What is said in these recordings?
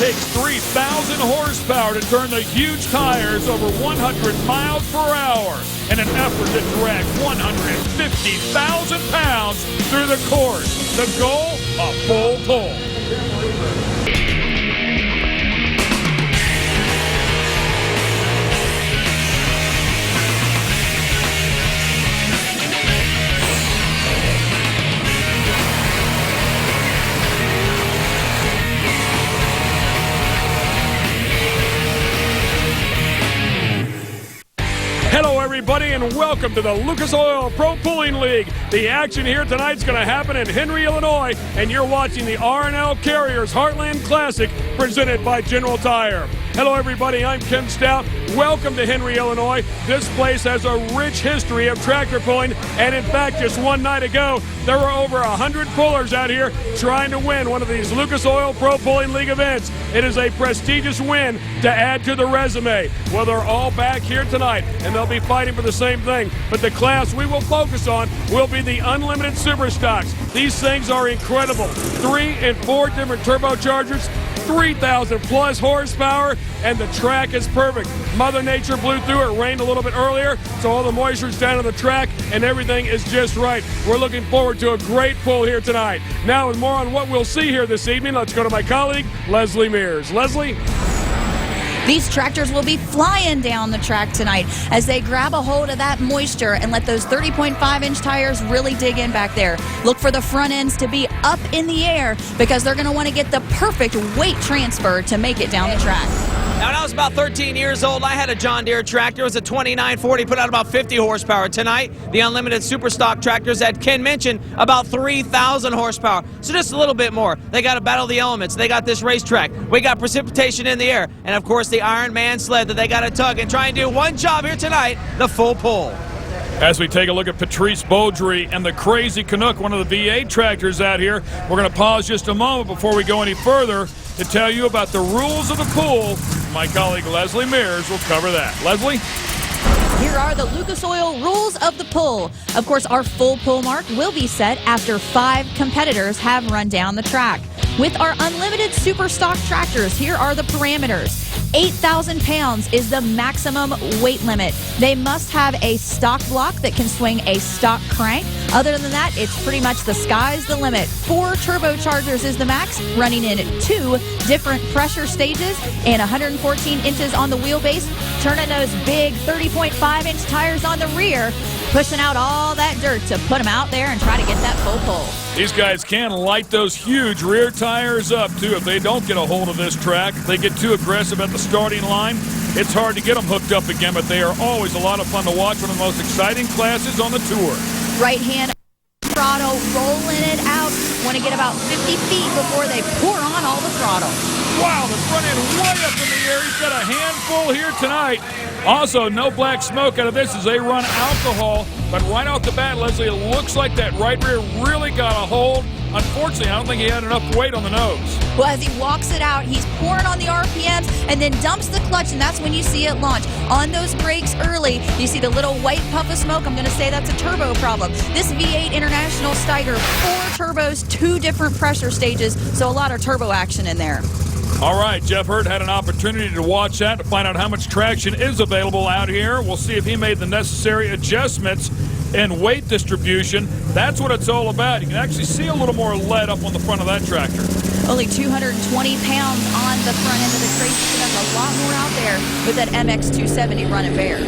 takes 3,000 horsepower to turn the huge tires over 100 miles per hour in an effort to drag 150,000 pounds through the course. The goal, a full pull. Hello, everybody, and welcome to the Lucas Oil Pro Pulling League. The action here tonight is going to happen in Henry, Illinois, and you're watching the R&L Carriers Heartland Classic presented by General Tire. Hello, everybody. I'm Ken Stout. Welcome to Henry, Illinois. This place has a rich history of tractor pulling, and in fact, just one night ago, there were over 100 pullers out here trying to win one of these Lucas Oil Pro Pulling League events. It is a prestigious win to add to the resume. Well, they're all back here tonight, and they'll be fighting for the same thing. But the class we will focus on will be the Unlimited Super Stocks. These things are incredible. 3 and 4 different turbochargers, 3,000 plus horsepower, and the track is perfect. Mother Nature blew through it. Rained a little bit earlier, so all the moisture's down on the track, and everything is just right. We're looking forward to a great pull here tonight. Now, with more on what we'll see here this evening, let's go to my colleague, Leslie Mears. Leslie? These tractors will be flying down the track tonight as they grab a hold of that moisture and let those 30.5-inch tires really dig in back there. Look for the front ends to be up in the air because they're going to want to get the perfect weight transfer to make it down the track. Now, when I was about 13 years old, I had a John Deere tractor. It was a 2940, put out about 50 horsepower. Tonight, the Unlimited Super Stock tractors that Ken mentioned, about 3,000 horsepower. So just a little bit more. They got to battle the elements. They got this racetrack. We got precipitation in the air. And, of course, the Iron Man sled that they got to tug and try and do one job here tonight, the full pull. As we take a look at PATRICE BEAUDRY and the crazy Canuck, one of the V8 tractors out here, we're going to pause just a moment before we go any further to tell you about the rules of the pull. My colleague Leslie Mears will cover that. Leslie? Here are the Lucas Oil rules of the pull. Of course, our full pull mark will be set after 5 competitors have run down the track. With our Unlimited Super Stock tractors, here are the parameters. 8,000 pounds is the maximum weight limit. They must have a stock block that can swing a stock crank. Other than that, it's pretty much the sky's the limit. 4 turbochargers is the max, running in 2 different pressure stages and 114 inches on the wheelbase, turning those big 30.5-inch tires on the rear, pushing out all that dirt to put them out there and try to get that full pull. These guys can light those huge rear tires up, too. If they don't get a hold of this track, if they get too aggressive at the starting line, it's hard to get them hooked up again, but they are always a lot of fun to watch. One of the most exciting classes on the tour. Right hand throttle, rolling it out. Want to get about 50 feet before they pour on all the throttle. Wow, the front end way up in the air. He's got a handful here tonight. Also, no black smoke out of this as they run alcohol. But right off the bat, Leslie, it looks like that right rear really got a hold. Unfortunately, I don't think he had enough weight on the nose. Well, as he walks it out, he's pouring on the RPMs and then dumps the clutch, and that's when you see it launch. On those brakes early, you see the little white puff of smoke. I'm going to say that's a turbo problem. This V8 International Steiger, 4 turbos, 2 different pressure stages, so a lot of turbo action in there. All right, Jeff Hurt had an opportunity to watch that to find out how much traction is available out here. We'll see if he made the necessary adjustments in weight distribution. That's what it's all about. You can actually see a little more lead up on the front of that tractor. Only 220 pounds on the front end of the crate. That's a lot more out there with that MX270 running bare.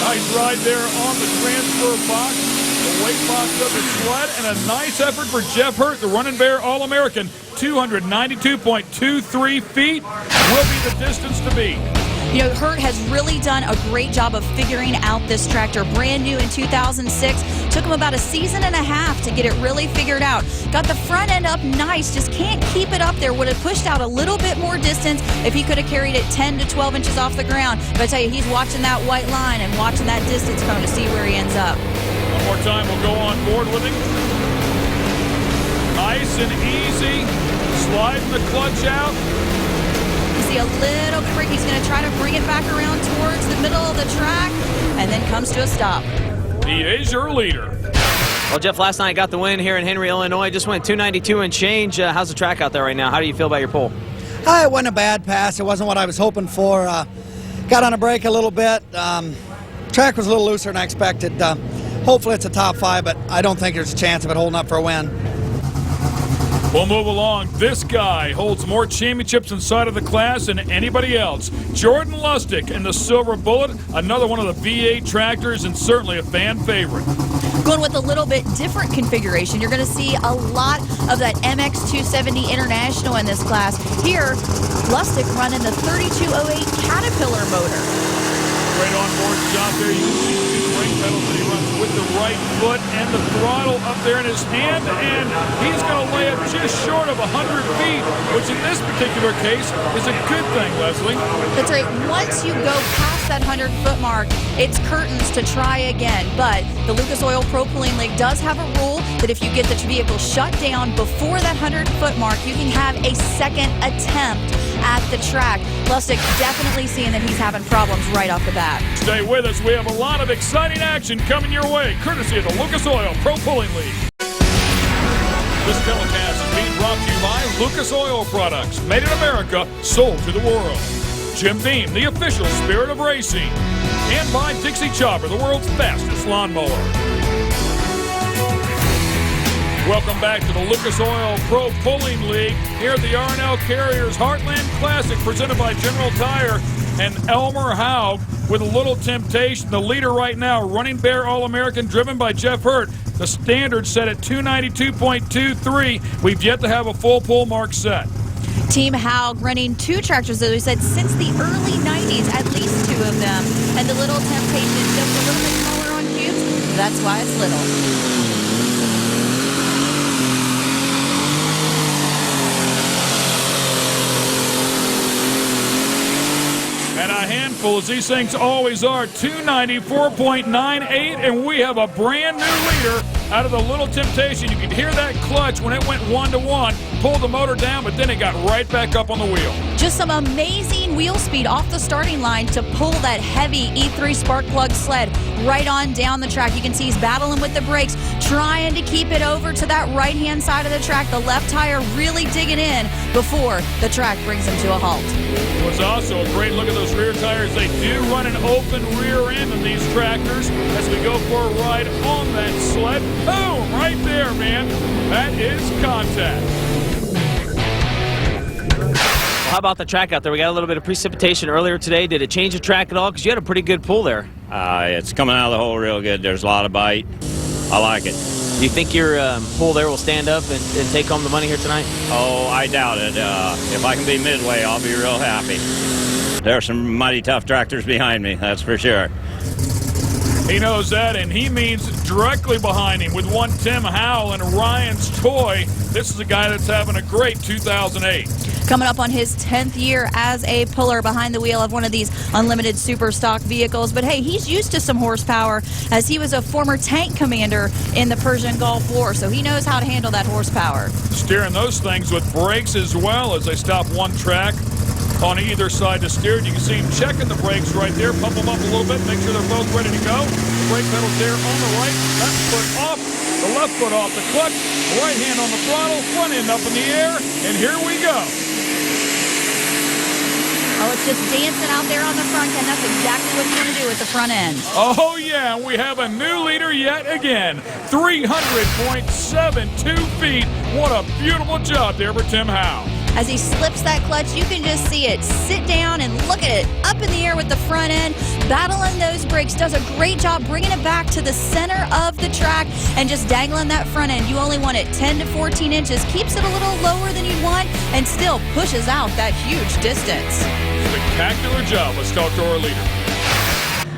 Nice ride there on the transfer box. The weight box of the sled, and a nice effort for Jeff Hurt, the running bear All-American. 292.23 feet will be the distance to beat. You know, Hurt has really done a great job of figuring out this tractor. Brand new in 2006. Took him about a season and a half to get it really figured out. Got the front end up nice, just can't keep it up there. Would have pushed out a little bit more distance if he could have carried it 10 to 12 inches off the ground. But I tell you, he's watching that white line and watching that distance cone to see where he ends up. One more time, we'll go on board with him. Nice and easy. Sliding the clutch out. A little bit, he's going to try to bring it back around towards the middle of the track and then comes to a stop. He is your leader. Well, Jeff, last night got the win here in Henry, Illinois. Just went 292 and change. How's the track out there right now? How do you feel about your pole? It wasn't a bad pass. It wasn't what I was hoping for. Got on a break a little bit. Track was a little looser than I expected. Hopefully it's a top 5, but I don't think there's a chance of it holding up for a win. We'll move along. This guy holds more championships inside of the class than anybody else. Jordan Lustig in the Silver Bullet, another one of the V8 tractors and certainly a fan favorite. Going with a little bit different configuration. You're going to see a lot of that MX270 International in this class. Here, Lustig running the 3208 Caterpillar motor. Great onboard job there. You can see the two brake pedals that he runs with the right foot and the throttle up there in his hand, and he's going to lay it just short of 100 feet, which in this particular case is a good thing, Leslie. That's right. Once you go past that 100-foot mark, it's curtains to try again. But the Lucas Oil Pro Pulling League does have a rule that if you get the vehicle shut down before that 100-foot mark, you can have a second attempt at the track. Lustig definitely seeing that he's having problems right off the bat. Stay with us. We have a lot of exciting action coming your way, courtesy of the Lucas Oil Pro Pulling League. This telecast is being brought to you by Lucas Oil Products, made in America, sold to the world. Jim Beam, the official spirit of racing. And by Dixie Chopper, the world's fastest lawnmower. Welcome back to the Lucas Oil Pro Pulling League here at the R&L Carriers Heartland Classic, presented by General Tire and Elmer Haug with a little temptation. The leader right now, Running Bear All-American, driven by Jeff Hurt. The standard set at 292.23. We've yet to have a full pull mark set. Team Haug running 2 tractors, as we said, since the early 90s, at least 2 of them. And the little temptation is just a little bit smaller on cubes. That's why it's little. And a handful, as these things always are, 294.98, and we have a brand new leader out of the Little Temptation. You could hear that clutch when it went 1-to-1, pulled the motor down, but then it got right back up on the wheel. Just some amazing wheel speed off the starting line to pull that heavy E3 spark plug sled right on down the track. You can see he's battling with the brakes, trying to keep it over to that right-hand side of the track. The left tire really digging in before the track brings him to a halt. It was also a great look at those rear tires. They do run an open rear end in these tractors as we go for a ride on that sled. Boom! Right there, man. That is contact. How about the track out there? We got a little bit of precipitation earlier today. Did it change the track at all? Because you had a pretty good pull there. It's coming out of the hole real good. There's a lot of bite. I like it. Do you think your pull there will stand up and take home the money here tonight? Oh, I doubt it. If I can be midway, I'll be real happy. There are some mighty tough tractors behind me, that's for sure. He knows that, and he means directly behind him with one Tim Howell and Ryan's Toy. This is a guy that's having a great 2008. Coming up on his 10th year as a puller behind the wheel of one of these unlimited super stock vehicles. But hey, he's used to some horsepower as he was a former tank commander in the Persian Gulf War, so he knows how to handle that horsepower. Steering those things with brakes as well as they stop one track on either side to steer. You can see him checking the brakes right there, pump them up a little bit, make sure they're both ready to go. The brake pedal's there on the right, left foot off, the left foot off the clutch, right hand on the throttle, front end up in the air, and here we go. Oh, it's just dancing out there on the front end. That's exactly what you want to do with the front end. Oh, yeah, we have a new leader yet again. 300.72 feet. What a beautiful job there for Tim Howe. As he slips that clutch, you can just see it sit down and look at it up in the air with the front end, battling those brakes, does a great job bringing it back to the center of the track and just dangling that front end. You only want it 10 to 14 inches, keeps it a little lower than you'd want, and still pushes out that huge distance. Spectacular job. Let's talk to our leader.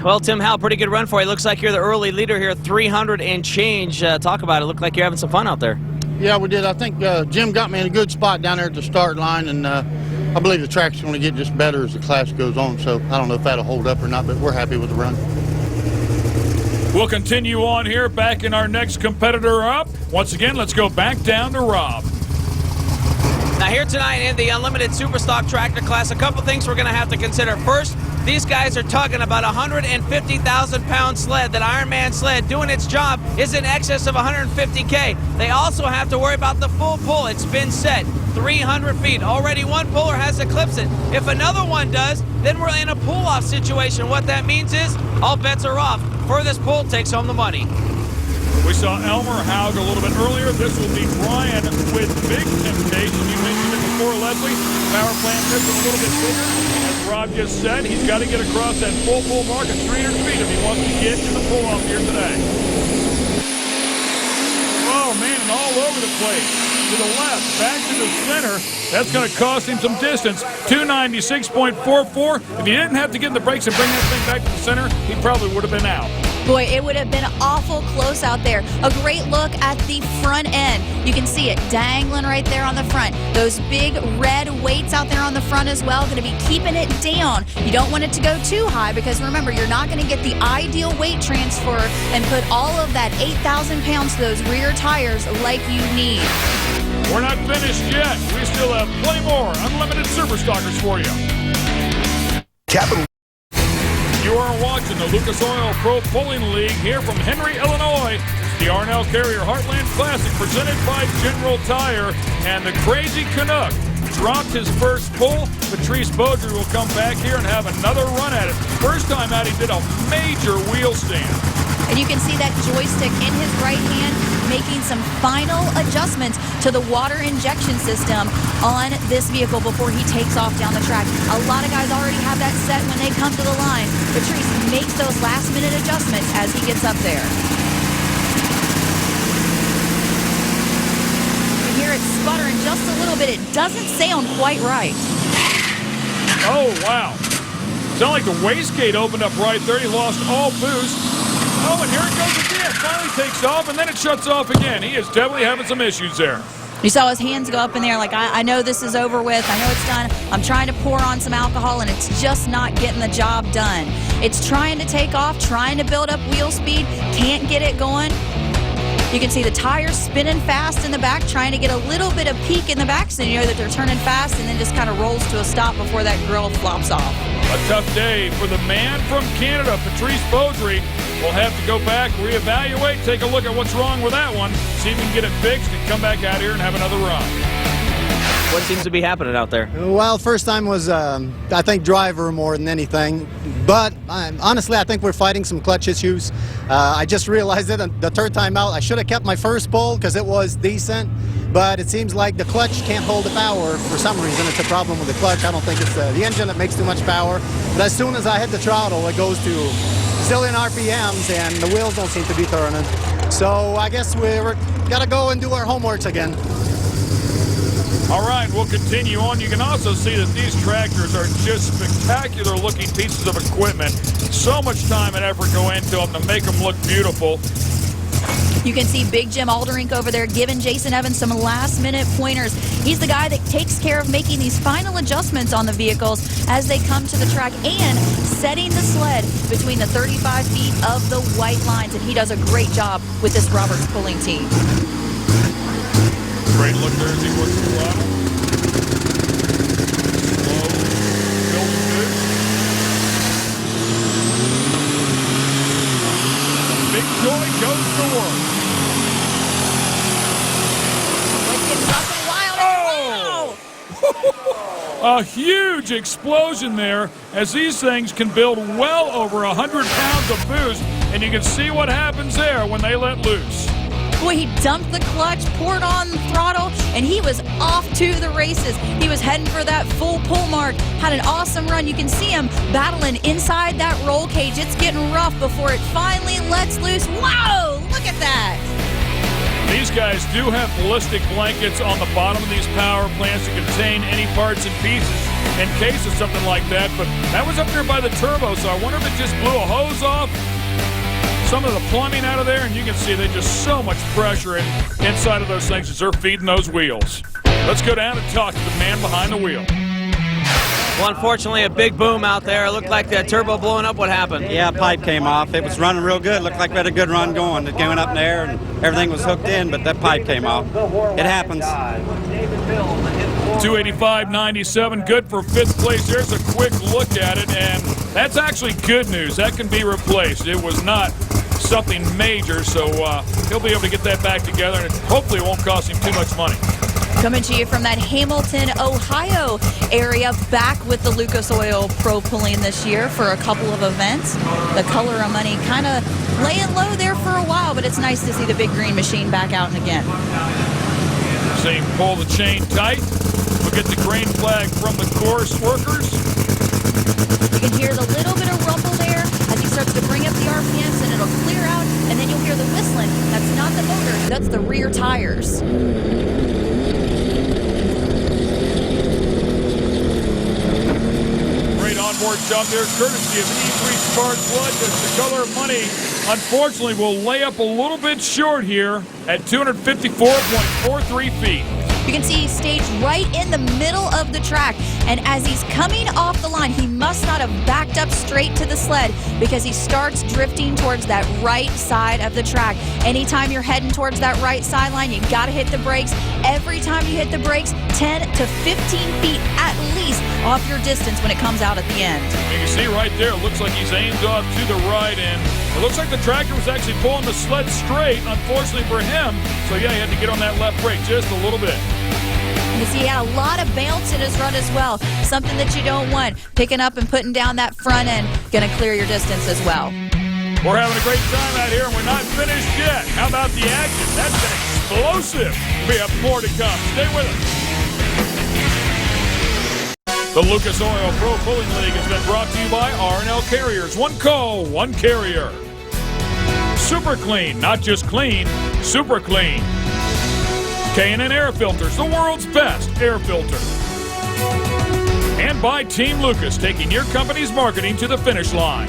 Well, Tim Howell, pretty good run for you. Looks like you're the early leader here, 300 and change. Talk about it. Looked like you're having some fun out there. Yeah, we did. I think Jim got me in a good spot down there at the start line, and I believe the track's going to get just better as the class goes on, so I don't know if that'll hold up or not, but we're happy with the run. We'll continue on here, back in our next competitor up. Once again, let's go back down to Rob. Now here tonight in the Unlimited Superstock Tractor class, a couple things we're going to have to consider. First, These guys are tugging about 150,000-pound sled. That Ironman sled doing its job is in excess of 150K. They also have to worry about the full pull. It's been set 300 feet. Already one puller has eclipsed it. If another one does, then we're in a pull-off situation. What that means is all bets are off. Furthest pull takes home the money. We saw Elmer Haug a little bit earlier. This will be Brian with Big Temptation. You mentioned it before, Leslie. Power plant this one a little bit bigger. As Rob just said, he's got to get across that full pull mark of 300 feet if he wants to get in the pull-off here today. Oh, man, and all over the place. To the left, back to the center. That's going to cost him some distance. 296.44. If he didn't have to get in the brakes and bring that thing back to the center, he probably would have been out. Boy, it would have been awful close out there. A great look at the front end. You can see it dangling right there on the front. Those big red weights out there on the front as well, going to be keeping it down. You don't want it to go too high because remember, you're not going to get the ideal weight transfer and put all of that 8,000 pounds to those rear tires like you need. We're not finished yet. We still have plenty more unlimited super stockers for you. Capital. You are watching the Lucas Oil Pro Pulling League here from Henry, Illinois. It's the Arnell Carrier Heartland Classic presented by General Tire. And the crazy Canuck dropped his first pull. PATRICE BEAUDRY will come back here and have another run at it. First time out, he did a major wheel stand. And you can see that joystick in his right hand making some final adjustments to the water injection system on this vehicle before he takes off down the track. A lot of guys already have that set when they come to the line. PATRICE makes those last-minute adjustments as he gets up there. You hear it sputtering just a little bit. It doesn't sound quite right. Oh, wow. Sound like the wastegate opened up right there. He lost all boost. Oh, and here it goes again. Finally takes off, and then it shuts off again. He is definitely having some issues there. You saw his hands go up in there like, I know this is over with. I know it's done. I'm trying to pour on some alcohol, and it's just not getting the job done. It's trying to take off, trying to build up wheel speed, can't get it going. You can see the tires spinning fast in the back, trying to get a little bit of peak in the back so you know that they're turning fast, and then just kind of rolls to a stop before that grill flops off. A tough day for the man from Canada, PATRICE BEAUDRY. We'll have to go back, reevaluate, take a look at what's wrong with that one, see if we can get it fixed, and come back out here and have another run. What seems to be happening out there? Well, first time was, I think, driver more than anything. But honestly, I think we're fighting some clutch issues. I just realized that the third time out, I should have kept my first pull because it was decent. But it seems like the clutch can't hold the power for some reason. It's a problem with the clutch. I don't think it's the engine that makes too much power. But as soon as I hit the throttle, it goes to zillion RPMs, and the wheels don't seem to be turning. So I guess we're got to go and do our homeworks again. All right, we'll continue on. You can also see that these tractors are just spectacular looking pieces of equipment. So much time and effort go into them to make them look beautiful. You can see Big Jim Alderink over there giving Jason Evans some last-minute pointers. He's the guy that takes care of making these final adjustments on the vehicles as they come to the track and setting the sled between the 35 feet of the white lines. And he does a great job with this Roberts pulling team. Great look there as he works the throttle. Slow, building good. Big joy goes to work. A huge explosion there as these things can build well over 100 pounds of boost, and you can see what happens there when they let loose. Boy, he dumped the clutch, poured on the throttle, and he was off to the races. He was heading for that full pull mark, had an awesome run. You can see him battling inside that roll cage. It's getting rough before it finally lets loose. Wow, look at that. These guys do have ballistic blankets on the bottom of these power plants to contain any parts and pieces in case of something like that, but that was up there by the turbo, so I wonder if it just blew a hose off, some of the plumbing out of there, and you can see there's just so much pressure inside of those things as they're feeding those wheels. Let's go down and talk to the man behind the wheel. Well, unfortunately, a big boom out there. It looked like that turbo blowing up. What happened? Yeah, pipe came off. It was running real good. Looked like we had a good run going. It going up in the air and everything was hooked in, but that pipe came off. It happens. 285.97, good for 5th place. There's a quick look at it, and that's actually good news. That can be replaced. It was not something major, so he'll be able to get that back together, and hopefully it won't cost him too much money. Coming to you from that Hamilton, Ohio area, back with the Lucas Oil Pro Pulling this year for a couple of events. The Color of Money kind of laying low there for a while, but it's nice to see the big green machine back out and again. Seeing pull the chain tight. We'll get the green flag from the course workers. You can hear the little bit of rumble there as he starts to bring up the RPMs, and it'll clear out, and then you'll hear the whistling. That's not the motor, that's the rear tires. Great onboard job there, courtesy of E3 Spark Plug. As the Color of Money, unfortunately, will lay up a little bit short here at 254.43 feet. You can see he's staged right in the middle of the track, and as he's coming off the line, he must not have backed up straight to the sled because he starts drifting towards that right side of the track. Anytime you're heading towards that right sideline, you got to hit the brakes. Every time you hit the brakes, 10 to 15 feet at least off your distance when it comes out at the end. You can see right there, it looks like he's aimed off to the right, and it looks like the tractor was actually pulling the sled straight, unfortunately for him. So yeah, he had to get on that left brake just a little bit. You see he had a lot of bounce in his run as well, something that you don't want. Picking up and putting down that front end, going to clear your distance as well. We're having a great time out here, and we're not finished yet. How about the action? That's been explosive. We have more to come. Stay with us. The Lucas Oil Pro Pulling League has been brought to you by R&L Carriers. One call, one carrier. Super clean, not just clean, super clean. K&N Air Filters, the world's best air filter. And by Team Lucas, taking your company's marketing to the finish line.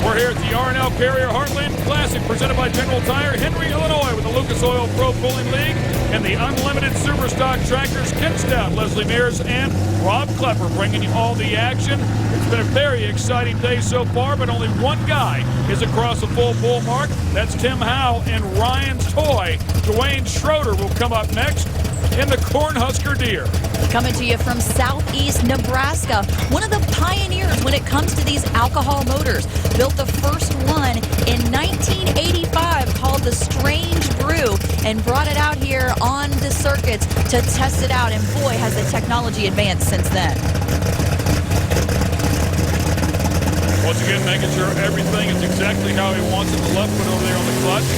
We're here at the R&L Carrier Heartland Classic, presented by General Tire, Henry, Illinois, with the Lucas Oil Pro Pulling League and the Unlimited Superstock Tractors, Ken Stout, Leslie Mears, and Rob Klepper bringing you all the action. It's been a very exciting day so far, but only one guy is across the full pull mark. That's Tim Howe and Ryan's toy. Dwayne Schroeder will come up next in the Cornhusker Deer. Coming to you from southeast Nebraska, one of the pioneers when it comes to these alcohol motors. Built the first one in 1985 called the Strange Brew and brought it out here on the circuits to test it out, and boy, has the technology advanced since then. Once again, making sure everything is exactly how he wants it. The left foot over there on the clutch.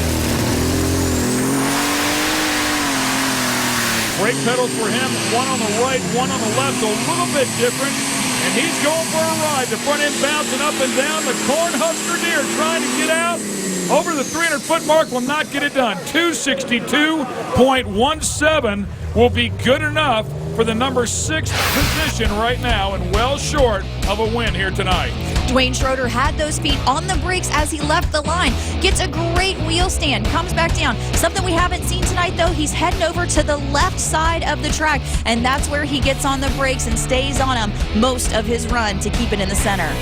Brake pedals for him, one on the right, one on the left, so a little bit different. And he's going for a ride. The front end bouncing up and down. The Cornhusker Deer trying to get out over the 300-foot mark, will not get it done. 262.17 will be good enough for the number 6 position right now, and well short of a win here tonight. Dwayne Schroeder had those feet on the brakes as he left the line. Gets a great wheel stand, comes back down. Something we haven't seen tonight, though, he's heading over to the left side of the track, and that's where he gets on the brakes and stays on them most of his run to keep it in the center.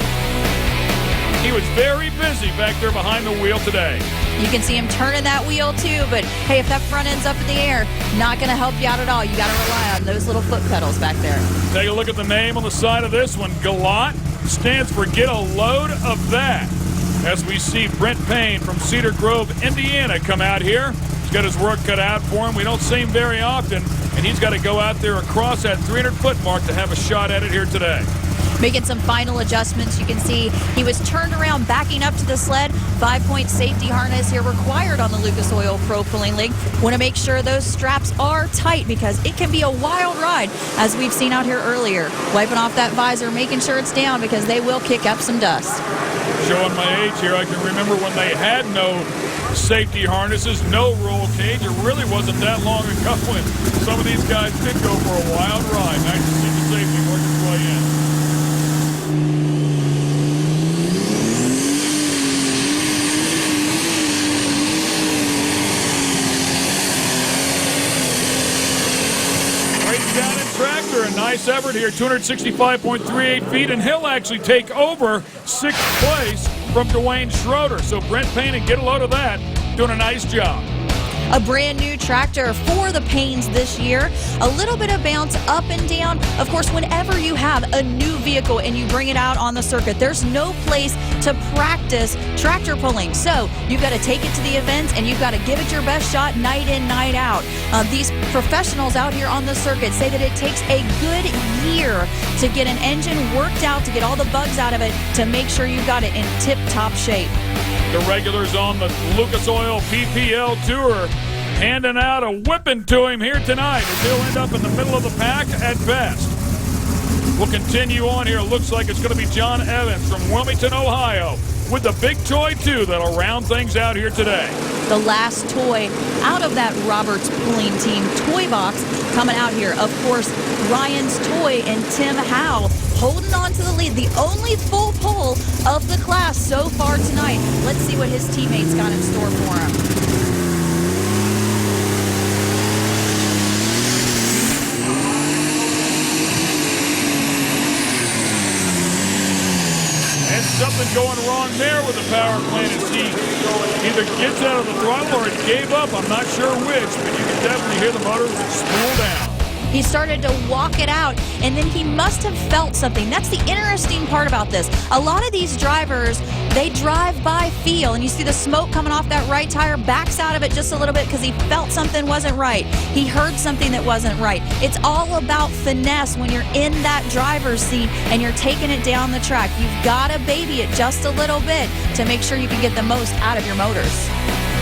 He was very busy back there behind the wheel today. You can see him turning that wheel too, but hey, if that front end's up in the air, not going to help you out at all. You got to rely on those little foot pedals back there. Take a look at the name on the side of this one. Galot stands for Get a Load of That. As we see Brent Payne from Cedar Grove, Indiana, come out here. He's got his work cut out for him. We don't see him very often, and he's got to go out there across that 300-foot mark to have a shot at it here today. Making some final adjustments. You can see he was turned around backing up to the sled. 5-point safety harness here required on the Lucas Oil Pro Pulling League. Want to make sure those straps are tight because it can be a wild ride, as we've seen out here earlier. Wiping off that visor, making sure it's down because they will kick up some dust. Showing my age here, I can remember when they had no safety harnesses, no roll cage. It really wasn't that long ago when some of these guys did go for a wild ride. Nice to see the safety work its way in. Down in tractor, a nice effort here, 265.38 feet, and he'll actually take over 6th place from Dwayne Schroeder. So Brent Payne, and get a load of that, doing a nice job. A brand new tractor for the Paynes this year. A little bit of bounce up and down. Of course, whenever you have a new vehicle and you bring it out on the circuit, there's no place to practice tractor pulling. So you've got to take it to the events and you've got to give it your best shot night in, night out. These professionals out here on the circuit say that it takes a good year to get an engine worked out, to get all the bugs out of it, to make sure you've got it in tip-top shape. The regulars on the Lucas Oil PPL Tour handing out a whipping to him here tonight as he'll end up in the middle of the pack at best. We'll continue on here. Looks like it's going to be John Evans from Wilmington, Ohio, with the big toy, too, that'll round things out here today. The last toy out of that Roberts pulling team toy box coming out here. Of course, Ryan's toy and Tim Howell holding on to the lead. The only full pull of the class so far tonight. Let's see what his teammates got in store for him. Something going wrong there with the power plant as he either gets out of the throttle or it gave up. I'm not sure which, but you can definitely hear the motor spool down. He started to walk it out, and then he must have felt something. That's the interesting part about this. A lot of these drivers, they drive by feel, and you see the smoke coming off that right tire, backs out of it just a little bit because he felt something wasn't right. He heard something that wasn't right. It's all about finesse when you're in that driver's seat and you're taking it down the track. You've got to baby it just a little bit to make sure you can get the most out of your motors.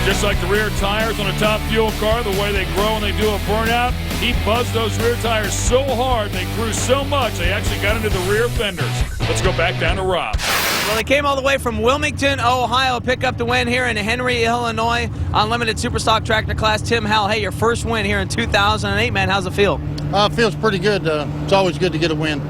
Just like the rear tires on a top fuel car, the way they grow when they do a burnout, he buzzed those rear tires so hard, they grew so much, they actually got into the rear fenders. Let's go back down to Rob. Well, they came all the way from Wilmington, Ohio, pick up the win here in Henry, Illinois, Unlimited Superstock Tractor Class. Tim Howell, hey, your first win here in 2008, man. How's it feel? Feels pretty good. It's always good to get a win.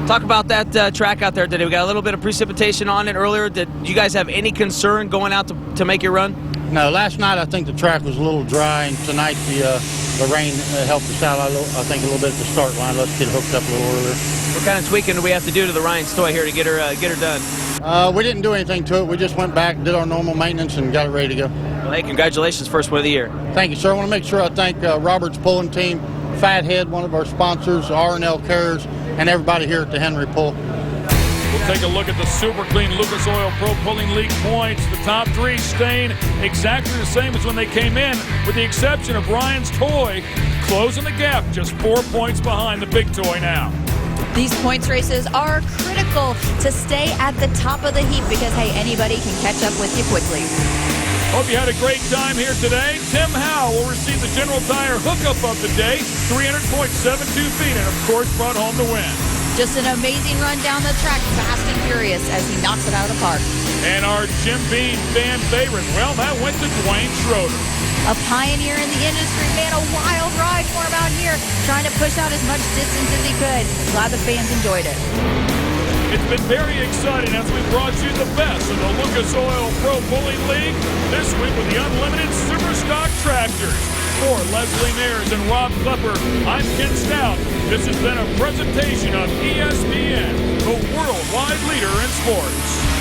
Talk about that track out there today. We got a little bit of precipitation on it earlier. Did you guys have any concern going out to make your run? No, last night I think the track was a little dry, and tonight the rain helped us out, I think, a little bit at the start line. Let's get hooked up a little earlier. What kind of tweaking do we have to do to the Ryan's toy here to get her done? We didn't do anything to it. We just went back, did our normal maintenance, and got it ready to go. Well, hey, congratulations, first win of the year. Thank you, sir. I want to make sure I thank Robert's Pulling Team, Fathead, one of our sponsors, R&L Carriers, and everybody here at the Henry Pull. We'll take a look at the Super Clean Lucas Oil Pro Pulling League points. The top three staying exactly the same as when they came in, with the exception of Ryan's toy closing the gap, just 4 points behind the big toy now. These points races are critical to stay at the top of the heap because, hey, anybody can catch up with you quickly. Hope you had a great time here today. Tim Howell will receive the General Tire hookup of the day, 300.72 feet, and of course brought home the win. Just an amazing run down the track, fast and furious as he knocks it out of the park. And our Jim Beam fan favorite, well, that went to Dwayne Schroeder. A pioneer in the industry, man, a wild ride for him out here, trying to push out as much distance as he could. Glad the fans enjoyed it. It's been very exciting as we brought you the best of the Lucas Oil Pro Pulling League this week with the Unlimited Superstock Tractors. For Leslie Mears and Rob Klepper, I'm Ken Stout. This has been a presentation of ESPN, the worldwide leader in sports.